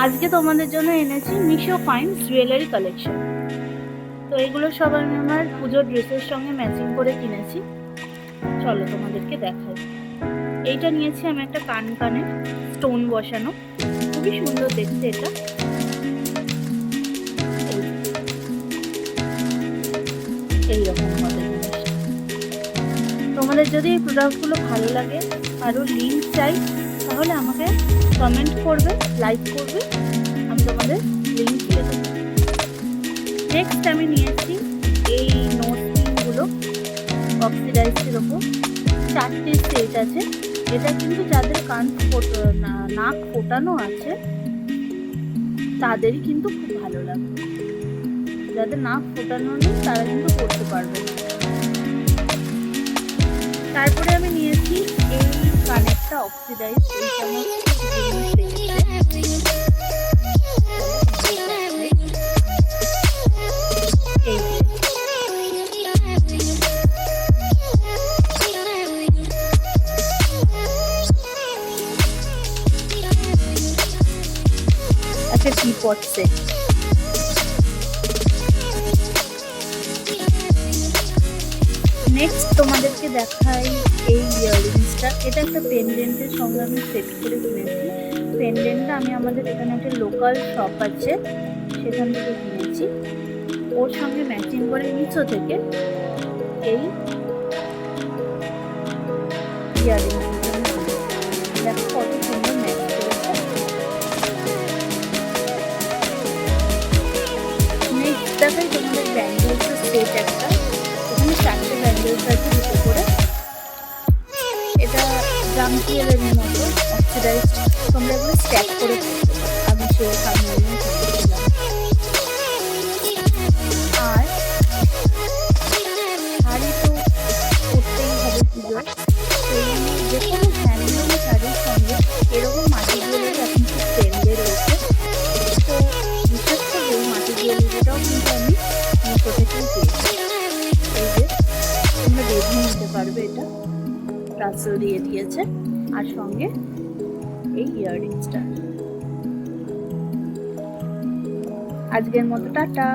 আজকে তোমাদের জন্য এনেছি মিশো ফাইন জুয়েলারি কালেকশন। তো এগুলো সব আমি আমার পুজোর ড্রেসের সঙ্গে ম্যাচিং করে কিনেছি। চলো তোমাদেরকে দেখাই। এইটা নিয়েছি আমি একটা কানে স্টোন বসানো, খুবই সুন্দর দেখতে এটা। এইরকম হবে জিনিসটা। তোমাদের যদি এই প্রোডাক্টগুলো ভালো লাগে, আরও লিঙ্ক চাই, তাহলে আমাকে কমেন্ট করবে, লাইক করবে, আমি তোমাদের লিঙ্ক দিয়ে দেবো। নেক্সট আমি নিয়েছি এই নোট পিনগুলো অক্সিডাইজের ওপর, 4টে সেট আছে। এটা কিন্তু যাদের নাক ফোটানো আছে তাদেরই কিন্তু খুব ভালো লাগবে, যাদের নাক ফোটানো নেই তারা কিন্তু করতে পারবে না। তারপরে আমি নিয়েছি এই কানেরটা অক্সিডাইজ, এইটা আমার একটা টিপট সেট। নেক্সট তোমাদেরকে দেখাই এই ইয়াররিংসটা। এটা একটা পেনডেন্টের সঙ্গে আমি সেট করে কিনেছি। পেনডেন্টটা আমি আমাদের এখানে একটা লোকাল শপ আছে সেখান থেকে কিনেছি। ওর সঙ্গে ম্যাচিং করে মিশো থেকে এই ইয়াররিংসটা দেখো কত সুন্দর ম্যাচ করেছে। নেক্সট দেখাই তোমাদের ব্যাঙ্গেলসের সেট একটা। এখানে 4টে ব্যাঙ্গেলস আছে দুটো করে। এটা জামকিয়ালের মতো অক্সিডাইজ, তোমরা এগুলো স্ট্যাক করে আমি সেই সামনে কিনেছিলাম। আর শাড়ি তো করতেই হবে পুজো, সেই জন্য যে কোনো হ্যান্ডলুম শাড়ির সঙ্গে এরকম মাটি জুয়েলারি এখন খুব ট্রেন্ডে রয়েছে। তো বিশেষ করে এই মাটি জুয়েলারিটাও কিন্তু আমি মিশো থেকেই পেয়েছি। এই যে তোমরা বেঁধে নিতে পারবে, এটা টাসেল দিয়ে দিয়েছে, আর সঙ্গে এই ইয়াররিংসটা। আজকের মতো টাটা।